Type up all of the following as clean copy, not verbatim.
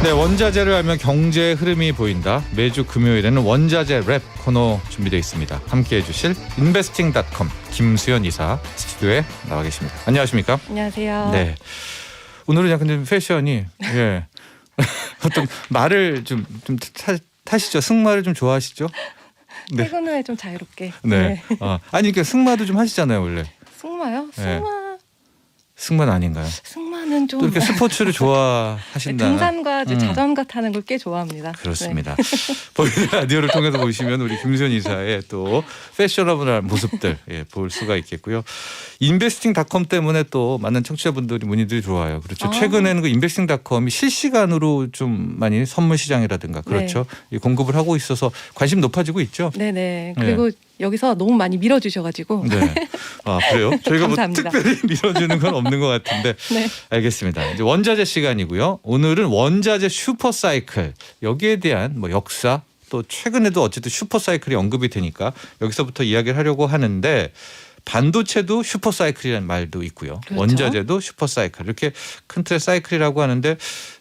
네, 원자재를 알면 경제의 흐름이 보인다. 매주 금요일에는 원자재 랩 코너 준비되어 있습니다. 함께해 주실 investing.com 김수연 이사 스튜디오에 나와 계십니다. 안녕하십니까? 안녕하세요. 네. 오늘은 약간 좀 패션이 예. 어떤 말을 좀 타시죠? 승마를 좀 좋아하시죠? 네. 퇴근 후에 좀 자유롭게. 네. 아니 그러니까 승마도 좀 하시잖아요, 원래. 승마요? 네. 승마는 아닌가요? 승마는 좀 또 이렇게 스포츠를 좋아하신다. 등산과 이제 자전거 타는 걸 꽤 좋아합니다. 그렇습니다. 보이는 라디오를 통해서 보시면 우리 김수현 이사의 또 패셔너블한 모습들 볼 수가 있겠고요. 인베스팅닷컴 때문에 또 많은 청취자분들이 문의들이 들어와요. 그렇죠. 최근에는 그 인베스팅닷컴이 실시간으로 좀 많이 선물 시장이라든가 그렇죠. 공급을 하고 있어서 관심 높아지고 있죠. 네네. 그리고 여기서 너무 많이 밀어주셔가지고. 네. 아 그래요? 저희가 뭐 감사합니다. 특별히 밀어주는 건 없는 것 같은데. 네. 알겠습니다. 이제 원자재 시간이고요. 오늘은 원자재 슈퍼사이클 여기에 대한 뭐 역사 또 최근에도 어쨌든 슈퍼사이클이 언급이 되니까 여기서부터 이야기를 하려고 하는데 반도체도 슈퍼사이클이라는 말도 있고요. 그렇죠. 원자재도 슈퍼사이클 이렇게 큰 틀의 사이클이라고 하는데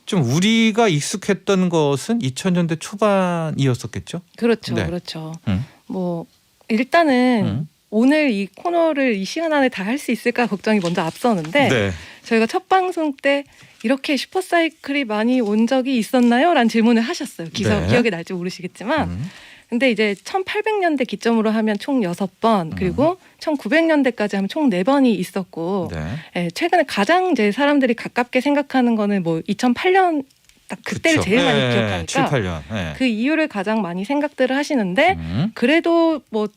좀 우리가 익숙했던 것은 2000년대 초반이었었겠죠? 그렇죠. 네. 그렇죠. 뭐 일단은 오늘 이 코너를 이 시간 안에 다 할 수 있을까 걱정이 먼저 앞서는데 네. 저희가 첫 방송 때 이렇게 슈퍼사이클이 많이 온 적이 있었나요? 라는 질문을 하셨어요. 네. 기억이 날지 모르시겠지만 근데 이제 1800년대 기점으로 하면 총 6번 그리고 1900년대까지 하면 총 4번이 있었고 네. 최근에 가장 이제 사람들이 가깝게 생각하는 거는 뭐 2008년 딱 그때를 그쵸. 제일 많이 네. 기억하니까 7, 8년. 네. 그 이유를 가장 많이 생각들을 하시는데 그래도 뭐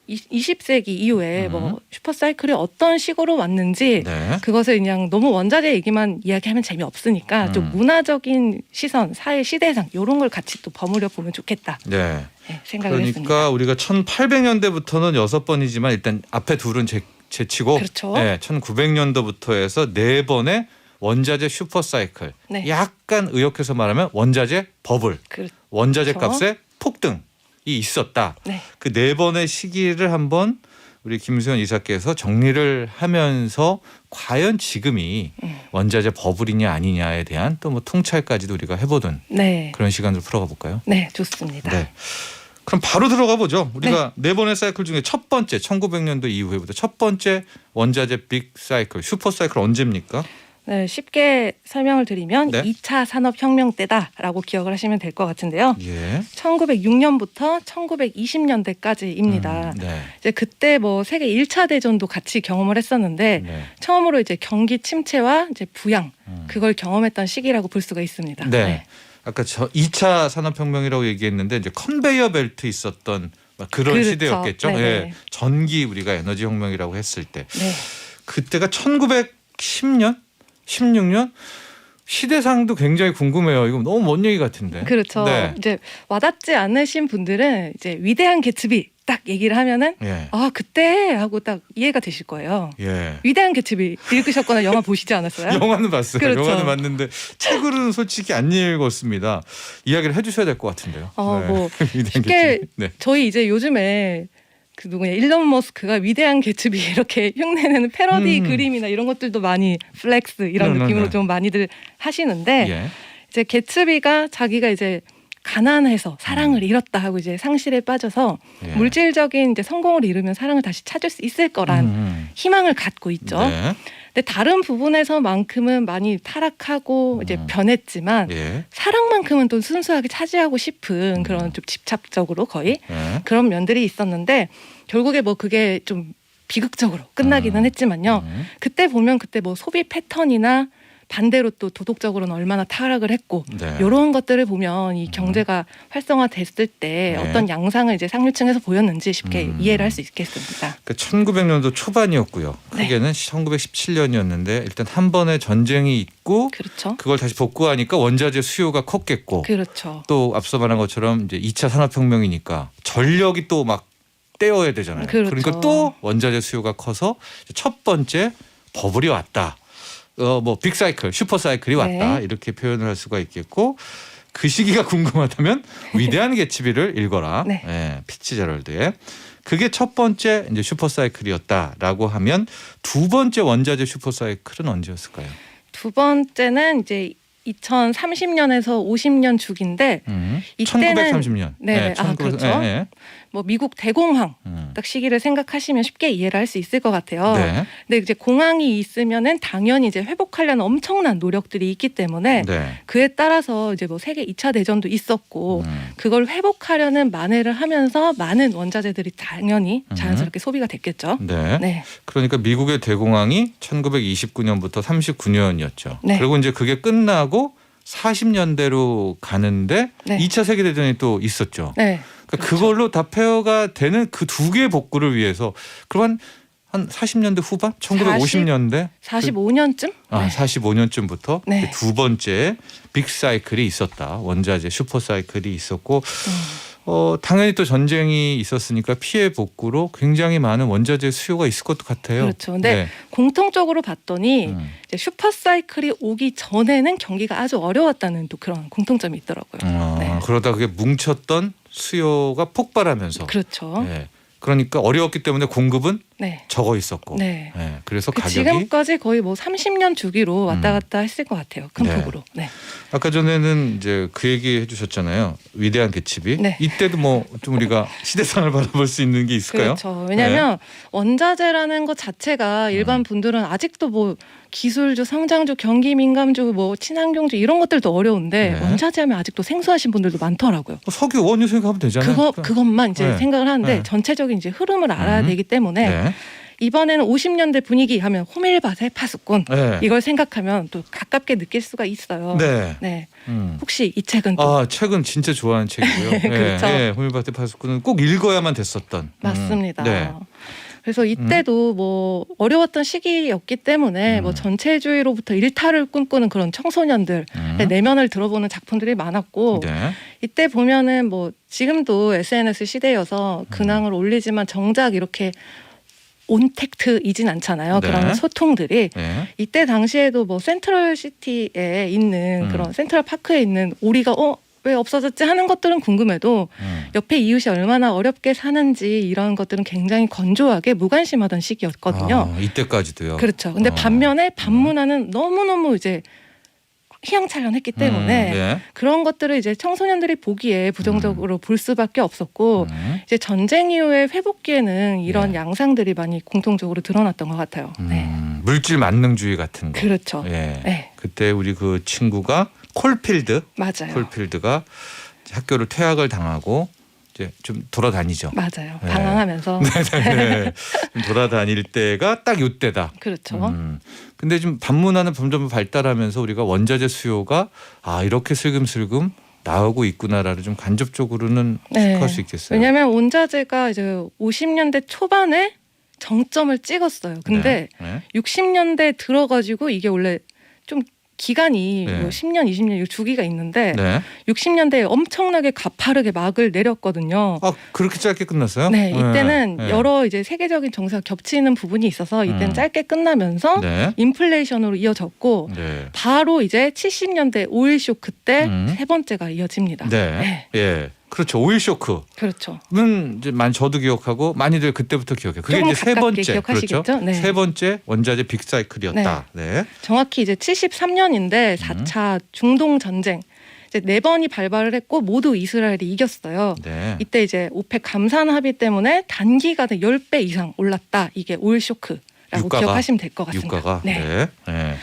20세기 이후에 뭐 슈퍼사이클이 어떤 식으로 왔는지 네. 그것을 그냥 너무 원자재 얘기만 이야기하면 재미없으니까 좀 문화적인 시선, 사회 시대상 이런 걸 같이 또 버무려 보면 좋겠다. 네. 생각을 그러니까 했습니다. 우리가 1800년대부터는 6번이지만 일단 앞에 둘은 제치고 그렇죠. 1900년도부터 해서 4번의 원자재 슈퍼사이클. 네. 약간 의역해서 말하면 원자재 버블. 그렇죠. 원자재 값의 폭등이 있었다. 네. 그 4번의 시기를 한번 우리 김수현 이사께서 정리를 하면서 과연 지금이 원자재 버블이냐 아니냐에 대한 또 뭐 통찰까지도 우리가 해보던 네. 그런 시간을 풀어가 볼까요? 네, 좋습니다. 네. 그럼 바로 들어가 보죠. 우리가 네 번의 사이클 중에 첫 번째 1900년도 이후에부터 첫 번째 원자재 빅 사이클 슈퍼 사이클 언제입니까? 네, 쉽게 설명을 드리면 네. 2차 산업혁명 때다라고 기억을 하시면 될 것 같은데요. 예. 1906년부터 1920년대까지입니다. 네. 이제 그때 뭐 세계 1차 대전도 같이 경험을 했었는데 네. 처음으로 이제 경기 침체와 이제 부양 그걸 경험했던 시기라고 볼 수가 있습니다. 네. 아까 저 2차 산업혁명이라고 얘기했는데 이제 컨베이어 벨트 있었던 그런 그렇죠. 시대였겠죠. 네네. 예. 전기 우리가 에너지 혁명이라고 했을 때 네. 그때가 1910년, 16년 시대상도 굉장히 궁금해요. 이거 너무 먼 얘기 같은데. 그렇죠. 네. 이제 와닿지 않으신 분들은 이제 위대한 개츠비 딱 얘기를 하면은 예. 아 그때 하고 딱 이해가 되실 거예요. 예. 위대한 개츠비 읽으셨거나 영화 보시지 않았어요? 영화는 봤어요. 그렇죠. 영화는 봤는데 책으로는 솔직히 안 읽었습니다. 이야기를 해주셔야 될 것 같은데요. 뭐 위대한 쉽게 개츠비. 네. 저희 이제 요즘에 그 누구냐 일론 머스크가 위대한 개츠비 이렇게 흉내내는 패러디 그림이나 이런 것들도 많이 플렉스 이런 느낌으로 좀 많이들 하시는데 예. 이제 개츠비가 자기가 이제 가난해서 사랑을 잃었다 하고 이제 상실에 빠져서 예. 물질적인 이제 성공을 이루면 사랑을 다시 찾을 수 있을 거란 희망을 갖고 있죠. 네. 근데 다른 부분에서만큼은 많이 타락하고 이제 변했지만 예. 사랑만큼은 또 순수하게 차지하고 싶은 그런 좀 집착적으로 거의 예. 그런 면들이 있었는데 결국에 뭐 그게 좀 비극적으로 끝나기는 했지만요. 그때 보면 그때 뭐 소비 패턴이나 반대로 또 도덕적으로는 얼마나 타락을 했고 네. 이런 것들을 보면 이 경제가 활성화됐을 때 네. 어떤 양상을 이제 상류층에서 보였는지 쉽게 이해를 할 수 있겠습니다. 그 1900년도 초반이었고요. 네. 크게는 1917년이었는데 일단 한 번의 전쟁이 있고 그렇죠. 그걸 다시 복구하니까 원자재 수요가 컸겠고 그렇죠. 또 앞서 말한 것처럼 이제 2차 산업혁명이니까 전력이 또 막 떼어야 되잖아요. 그렇죠. 그러니까 또 원자재 수요가 커서 첫 번째 버블이 왔다. 뭐 빅사이클, 슈퍼사이클이 왔다. 네. 이렇게 표현을 할 수가 있겠고 그 시기가 궁금하다면 위대한 개츠비를 읽어라. 네. 예, 피츠제럴드의. 그게 첫 번째 이제 슈퍼사이클이었다라고 하면 두 번째 원자재 슈퍼사이클은 언제였을까요? 두 번째는 이제 2030년에서 50년 주기인데 이때는 1930년. 네, 아, 그렇죠. 네. 뭐 미국 대공황 딱 시기를 생각하시면 쉽게 이해를 할 수 있을 것 같아요. 네. 근데 이제 공황이 있으면은 당연히 이제 회복하려는 엄청난 노력들이 있기 때문에 네. 그에 따라서 이제 뭐 세계 2차 대전도 있었고 음. 그걸 회복하려는 만회를 하면서 많은 원자재들이 당연히 자연스럽게 소비가 됐겠죠. 네. 네. 그러니까 미국의 대공황이 1929년부터 39년이었죠. 네. 그리고 이제 그게 끝나고 40년대로 가는데 네. 2차 세계대전이 또 있었죠. 네. 그러니까 그렇죠. 그걸로 다 폐허가 되는 그 두 개의 복구를 위해서 그럼 한 40년대 후반? 1950년대? 45년쯤? 아, 45년쯤부터 네. 두 번째 빅 사이클이 있었다. 원자재 슈퍼 사이클이 있었고 당연히 또 전쟁이 있었으니까 피해 복구로 굉장히 많은 원자재 수요가 있을 것 같아요. 그렇죠. 근데 공통적으로 봤더니 이제 슈퍼 사이클이 오기 전에는 경기가 아주 어려웠다는 또 그런 공통점이 있더라고요. 네. 그러다 그게 뭉쳤던 수요가 폭발하면서 그렇죠. 네. 그러니까 어려웠기 때문에 공급은 네. 적어 있었고 네. 네. 그래서 그 가격이 지금까지 거의 뭐 30년 주기로 왔다 갔다 했을 것 같아요. 큰 네. 폭으로. 네. 아까 전에는 이제 그 얘기 해주셨잖아요. 위대한 개츠비. 네. 이때도 뭐 좀 우리가 시대상을 바라볼 수 있는 게 있을까요? 그렇죠. 왜냐하면 원자재라는 것 자체가 일반 분들은 아직도 뭐 기술주, 성장주, 경기 민감주, 뭐 친환경주 이런 것들도 어려운데 네. 원자재하면 아직도 생소하신 분들도 많더라고요. 석유 원유 생각하면 되잖아요. 그것만 이제 네. 생각을 하는데 네. 전체적인 이제 흐름을 알아야 되기 때문에 네. 이번에는 50년대 분위기 하면 호밀밭의 파수꾼 네. 이걸 생각하면 또 가깝게 느낄 수가 있어요. 네. 네. 음. 혹시 이 책은 또 아, 책은 진짜 좋아하는 책이고요. 그렇죠. 네. 호밀밭의 파수꾼은 꼭 읽어야만 됐었던. 맞습니다. 네. 그래서 이때도 뭐 어려웠던 시기였기 때문에 뭐 전체주의로부터 일탈을 꿈꾸는 그런 청소년들의 내면을 들어보는 작품들이 많았고 네. 이때 보면은 뭐 지금도 SNS 시대여서 근황을 올리지만 정작 이렇게 온택트이진 않잖아요. 네. 그런 소통들이 네. 이때 당시에도 뭐 센트럴 시티에 있는 그런 센트럴 파크에 있는 오리가 왜 없어졌지 하는 것들은 궁금해도 옆에 이웃이 얼마나 어렵게 사는지 이런 것들은 굉장히 건조하게 무관심하던 시기였거든요. 아, 이때까지도요. 그렇죠. 근데 반면에 반문화는 너무너무 이제 휘황찬란했기 때문에 네. 그런 것들을 이제 청소년들이 보기에 부정적으로 볼 수밖에 없었고 이제 전쟁 이후의 회복기에는 이런 네. 양상들이 많이 공통적으로 드러났던 것 같아요. 네. 물질 만능주의 같은 거. 그렇죠. 예. 네. 그때 우리 그 친구가 맞아요. 콜필드가 학교를 퇴학을 당하고 이제 좀 돌아다니죠. 맞아요. 네. 방황하면서. 네. 좀 돌아다닐 때가 딱 이때다. 그렇죠. 근데 좀 반문화는 점점 발달하면서 우리가 원자재 수요가 이렇게 슬금슬금 나오고 있구나라를 좀 간접적으로는 체크할 수 있겠어요. 왜냐하면 원자재가 이제 50년대 초반에 정점을 찍었어요. 근데 네. 60년대 들어가지고 이게 원래 좀 기간이 네. 뭐 10년, 20년 주기가 있는데 네. 60년대에 엄청나게 가파르게 막을 내렸거든요. 그렇게 짧게 끝났어요? 네, 이때는 네. 여러 이제 세계적인 정세가 겹치는 부분이 있어서 이때는 짧게 끝나면서 네. 인플레이션으로 이어졌고 네. 바로 이제 70년대 오일 쇼크 때 세 번째가 이어집니다. 네. 예. 그렇죠. 오일 쇼크는 그렇죠. 이제 저도 기억하고 많이들 그때부터 기억해요. 그게 조금 이제 세 가깝게 번째 기억하시겠죠? 그렇죠. 네. 세 번째 원자재 빅사이클이었다. 네. 정확히 이제 73년인데 4차 중동 전쟁 이제 4번이 발발을 했고 모두 이스라엘이 이겼어요. 네. 이때 이제 오펙 감산 합의 때문에 단기간에 10배 이상 올랐다. 이게 오일 쇼크라고 유가가? 기억하시면 될 것 같습니다. 유가가 네. 네.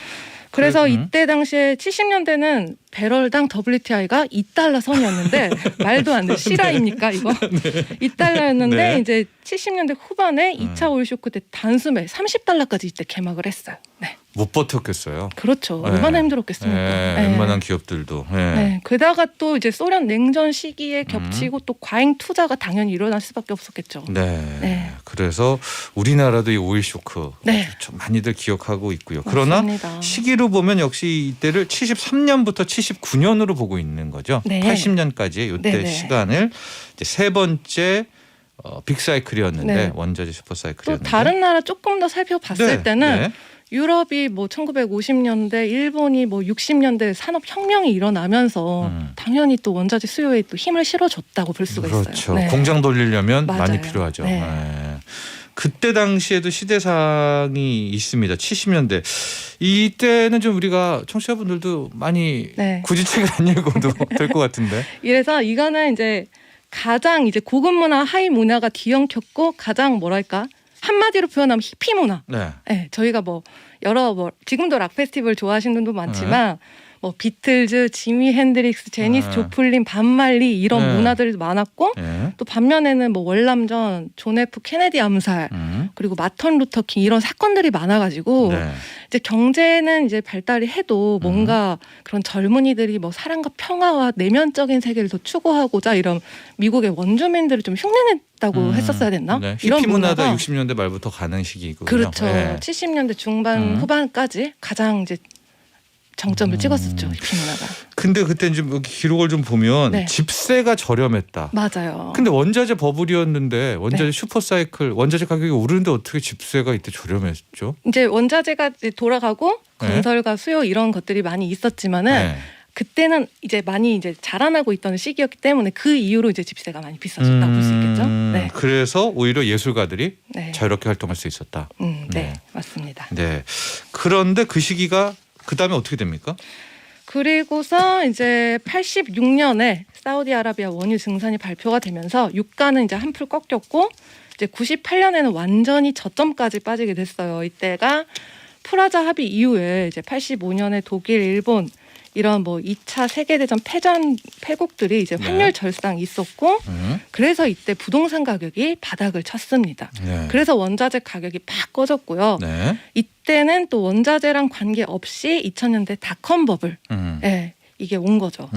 그래서 이때 당시에 70년대는 배럴당 WTI가 2달러 선이었는데 말도 안 돼. 실화입니까 이거? 2달러였는데 네. 이제 70년대 후반에 2차 오일 쇼크 때 단숨에 30달러까지 이때 개막을 했어요. 네. 못 버텼겠어요. 그렇죠. 네. 얼마나 힘들었겠습니까. 네. 네. 웬만한 기업들도. 네. 네. 게다가 또 이제 소련 냉전 시기에 겹치고 또 과잉 투자가 당연히 일어날 수밖에 없었겠죠. 네. 네. 그래서 우리나라도 이 오일 쇼크 네. 좀 많이들 기억하고 있고요. 그러나 맞습니다. 시기로 보면 역시 이때를 73년부터 79년으로 보고 있는 거죠. 네. 80년까지의 이때 네네. 시간을 이제 세 번째 빅사이클이었는데 네. 원자재 또 슈퍼사이클이었는데 다른 나라 조금 더 살펴봤을 네. 때는 네. 유럽이 뭐 1950년대, 일본이 뭐 60년대 산업혁명이 일어나면서 당연히 또 원자재 수요에 또 힘을 실어줬다고 볼 수가 그렇죠. 있어요. 네. 공장 돌리려면 맞아요. 많이 필요하죠. 네. 네. 그때 당시에도 시대상이 있습니다. 70년대. 이때는 좀 우리가 청취자분들도 많이 네. 굳이 책을 안 읽어도 될 것 같은데. 이래서 이거는 이제 가장 이제 고급 문화, 하이 문화가 뒤엉켰고 가장 뭐랄까 한마디로 표현하면 히피 문화. 네. 네, 저희가 뭐 지금도 락 페스티벌 좋아하시는 분도 많지만 뭐 비틀즈, 지미 핸드릭스, 제니스 조플린, 반말리 이런 네. 문화들이 많았고 네. 또 반면에는 뭐 월남전, 존 F 케네디 암살 그리고 마턴 루터 킹 이런 사건들이 많아가지고 네. 이제 경제는 이제 발달이 해도 뭔가 그런 젊은이들이 뭐 사랑과 평화와 내면적인 세계를 더 추구하고자 이런 미국의 원주민들을 좀 흉내냈다고 했었어야 됐나? 네. 이런 히피 문화가 문화가 60년대 말부터 가는 시기이고요. 그렇죠. 네. 70년대 중반 후반까지 가장 이제 정점을 찍었었죠. 히피 문화가. 근데 그때 좀 여기 기록을 좀 보면 네. 집세가 저렴했다. 맞아요. 근데 원자재 버블이었는데 원자재 네. 슈퍼사이클 원자재 가격이 오르는데 어떻게 집세가 이때 저렴했죠? 이제 원자재가 이제 돌아가고 네. 건설과 수요 이런 것들이 많이 있었지만은 네. 그때는 이제 많이 이제 자라나고 있던 시기였기 때문에 그 이후로 이제 집세가 많이 비싸졌다고 볼 수 있겠죠. 네. 그래서 오히려 예술가들이 네. 자유롭게 활동할 수 있었다. 네. 네. 맞습니다. 네. 그런데 그 시기가 그 다음에 어떻게 됩니까? 그리고서 이제 86년에 사우디아라비아 원유 증산이 발표가 되면서 유가는 이제 한풀 꺾였고 이제 98년에는 완전히 저점까지 빠지게 됐어요. 이때가 프라자 합의 이후에 이제 85년에 독일, 일본 이런 뭐 2차 세계대전 패국들이 이제 환율 절상이 있었고 그래서 이때 부동산 가격이 바닥을 쳤습니다. 네. 그래서 원자재 가격이 팍 꺼졌고요. 네. 이때는 또 원자재랑 관계없이 2000년대 닷컴 버블 네, 이게 온 거죠.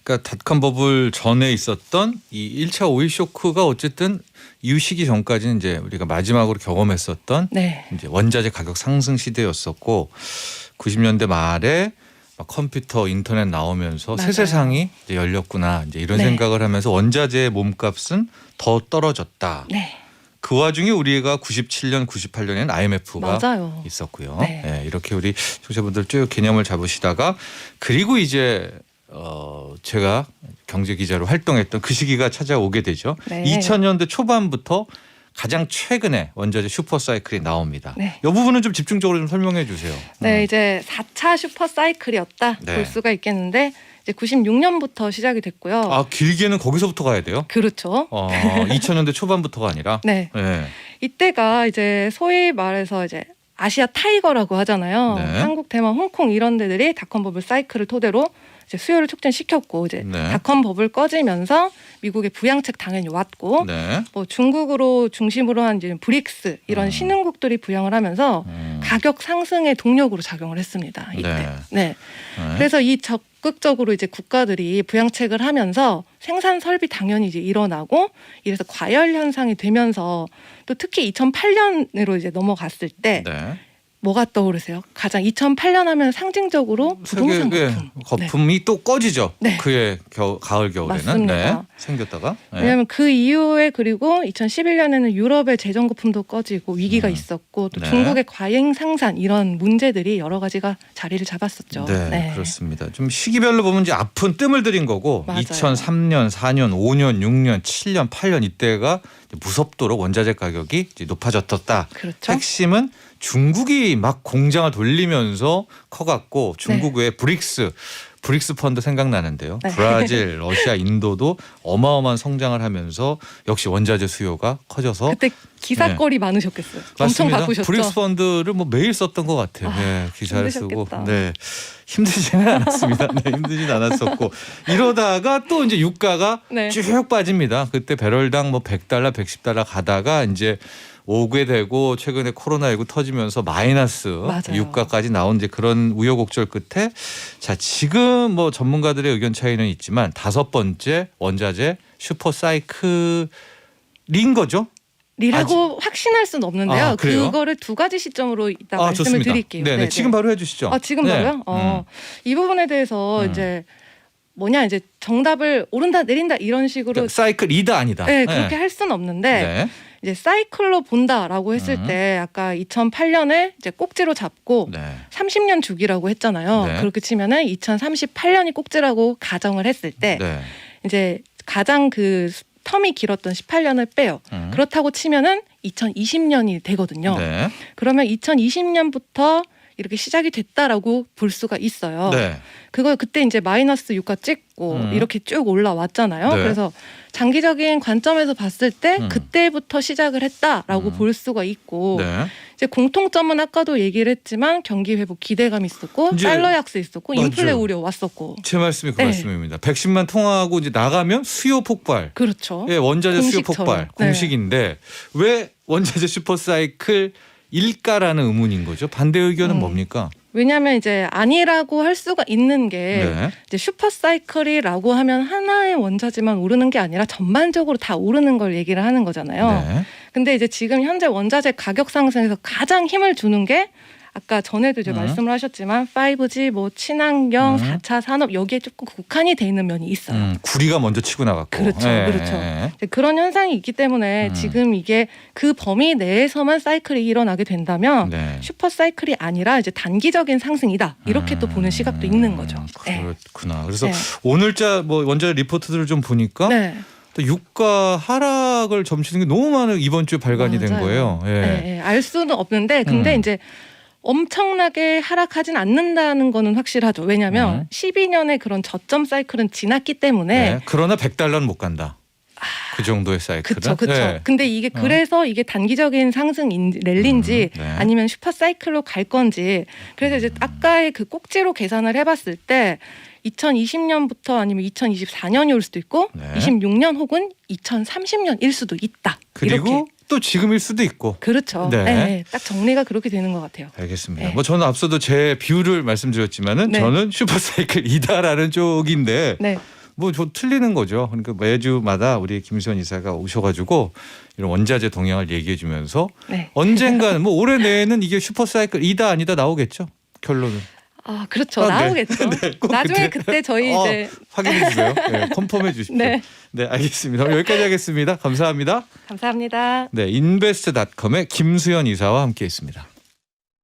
그러니까 닷컴 버블 전에 있었던 이 1차 오일 쇼크가 어쨌든 이후 시기 전까지는 이제 우리가 마지막으로 경험했었던 네. 이제 원자재 가격 상승 시대였었고 90년대 말에 막 컴퓨터, 인터넷 나오면서 새 맞아요. 세상이 이제 열렸구나 이제 이런 네. 생각을 하면서 원자재의 몸값은 더 떨어졌다. 네. 그 와중에 우리가 97년, 98년에는 IMF가 맞아요. 있었고요. 네. 네, 이렇게 우리 청취자분들 쭉 개념을 잡으시다가 그리고 이제 제가 경제 기자로 활동했던 그 시기가 찾아오게 되죠. 네. 2000년대 초반부터 가장 최근에 원자재 슈퍼사이클이 나옵니다. 네. 이 부분은 좀 집중적으로 좀 설명해 주세요. 네, 이제 4차 슈퍼 사이클이었다 네. 볼 수가 있겠는데 이제 96년부터 시작이 됐고요. 아 길게는 거기서부터 가야 돼요? 그렇죠. 2000년대 초반부터가 아니라. 네. 네. 이때가 이제 소위 말해서 이제 아시아 타이거라고 하잖아요. 네. 한국, 대만, 홍콩 이런 데들이 닷컴 버블 사이클을 토대로 이제 수요를 촉진시켰고 이제 네. 닷컴 버블 꺼지면서 미국의 부양책 당연히 왔고 네. 뭐 중국으로 중심으로 한 이제 브릭스 이런 신흥국들이 부양을 하면서 가격 상승의 동력으로 작용을 했습니다. 이때. 네. 네. 그래서 이 적극적으로 이제 국가들이 부양책을 하면서 생산 설비 당연히 이제 일어나고 이래서 과열 현상이 되면서 또 특히 2008년으로 이제 넘어갔을 때 네. 뭐가 떠오르세요? 가장 2008년 하면 상징적으로 부동산 세계 거품. 거품이 또 꺼지죠. 네. 그해 가을 겨울에는 맞습니다. 네. 생겼다가. 네. 왜냐하면 그 이후에 그리고 2011년에는 유럽의 재정 거품도 꺼지고 위기가 있었고 또 네. 중국의 과잉 생산 이런 문제들이 여러 가지가 자리를 잡았었죠. 네, 그렇습니다. 좀 시기별로 보면 이제 아픈 뜸을 들인 거고 맞아요. 2003년, 4년, 5년, 6년, 7년, 8년 이때가 무섭도록 원자재 가격이 이제 높아졌다. 그렇죠. 핵심은 중국이 막 공장을 돌리면서 커갔고 중국 외에 브릭스 펀드 생각나는데요. 네. 브라질, 러시아, 인도도 어마어마한 성장을 하면서 역시 원자재 수요가 커져서 그때 기사거리 많으셨겠어요. 엄청 맞습니다. 바쁘셨죠. 브릭스 펀드를 뭐 매일 썼던 것 같아요. 아, 네, 기사를 쓰고. 힘드셨겠다. 네, 힘들지는 않았습니다. 네, 힘들진 않았었고 이러다가 또 이제 유가가 네. 쭉 빠집니다. 그때 배럴당 뭐 100달러, 110달러 가다가 이제 오게 되고 최근에 코로나19 터지면서 마이너스 맞아요. 유가까지 나온 이제 그런 우여곡절 끝에 자 지금 뭐 전문가들의 의견 차이는 있지만 5번째 원자재 슈퍼 사이클인 거죠? 리라고 확신할 수는 없는데요. 아, 그래요? 그거를 두 가지 시점으로 이따 말씀을 좋습니다. 드릴게요. 네네. 지금 바로 해주시죠. 지금 네. 바로요? 이 부분에 대해서 이제 뭐냐 이제 정답을 오른다 내린다 이런 식으로 그러니까 사이클이다 아니다. 네, 그렇게 할 수는 없는데 네. 이제 사이클로 본다라고 했을 때 아까 2008년에 이제 꼭지로 잡고 네. 30년 주기라고 했잖아요. 네. 그렇게 치면은 2038년이 꼭지라고 가정을 했을 때 네. 이제 가장 그 텀이 길었던 18년을 빼요. 그렇다고 치면은 2020년이 되거든요. 네. 그러면 2020년부터 이렇게 시작이 됐다라고 볼 수가 있어요. 네. 그걸 그때 이제 마이너스 유가 찍고 이렇게 쭉 올라왔잖아요. 네. 그래서 장기적인 관점에서 봤을 때 음. 그때부터 시작을 했다라고 볼 수가 있고 네. 이제 공통점은 아까도 얘기를 했지만 경기 회복 기대감이 있었고 이제 달러 약세 있었고 인플레 맞죠. 우려 왔었고 제 말씀이 그 네. 말씀입니다. 백신만 통하고 이제 나가면 수요 폭발. 그렇죠. 예, 원자재 수요 공식처럼. 폭발 네. 공식인데 왜 원자재 슈퍼사이클 일까라는 의문인 거죠? 반대 의견은 뭡니까? 왜냐하면 이제 아니라고 할 수가 있는 게 네. 이제 슈퍼사이클이라고 하면 하나의 원자재만 오르는 게 아니라 전반적으로 다 오르는 걸 얘기를 하는 거잖아요. 네. 근데 이제 지금 현재 원자재 가격 상승에서 가장 힘을 주는 게 아까 전에도 이제 말씀을 하셨지만 5G, 뭐 친환경, 4차 산업 여기에 조금 국한이 돼 있는 면이 있어요. 구리가 먼저 치고 나갔고. 그렇죠, 예, 그렇죠. 예. 이제 그런 현상이 있기 때문에 지금 이게 그 범위 내에서만 사이클이 일어나게 된다면 네. 슈퍼 사이클이 아니라 이제 단기적인 상승이다 이렇게 또 보는 시각도 있는 거죠. 네. 그렇구나. 그래서 네. 오늘자 뭐 원자재 리포트들을 좀 보니까 네. 또 유가 하락을 점치는 게 너무 많은 이번 주에 발간이 된 맞아요. 거예요. 예. 네, 네. 알 수는 없는데 근데 이제 엄청나게 하락하진 않는다는 거는 확실하죠. 왜냐하면 12년의 그런 저점 사이클은 지났기 때문에 네. 그러나 100달러는 못 간다. 그 정도의 사이클은. 그렇죠, 그렇죠. 네. 근데 이게 그래서 이게 단기적인 상승 랠리인지 네. 아니면 슈퍼 사이클로 갈 건지 그래서 이제 아까의 그 꼭지로 계산을 해봤을 때 2020년부터 아니면 2024년이 올 수도 있고 네. 26년 혹은 2030년일 수도 있다. 그리고 이렇게. 또 지금일 수도 있고. 그렇죠. 네. 네, 딱 정리가 그렇게 되는 것 같아요. 알겠습니다. 네. 뭐 저는 앞서도 제 비율을 말씀드렸지만은 네. 저는 슈퍼사이클이다라는 쪽인데 네. 뭐 저 틀리는 거죠. 그러니까 매주마다 우리 김수현 이사가 오셔가지고 이런 원자재 동향을 얘기해주면서 네. 언젠가는 뭐 올해 내에는 이게 슈퍼사이클이다 아니다 나오겠죠. 결론은. 아 그렇죠. 아, 네. 나오겠죠. 네, 꼭 나중에 그때 저희 이제 확인해 주세요. 네, 컨펌해 주십시오. 네. 네, 알겠습니다. 오늘 여기까지 하겠습니다. 감사합니다. 감사합니다. 네, 인베스트닷컴의 김수현 이사와 함께했습니다.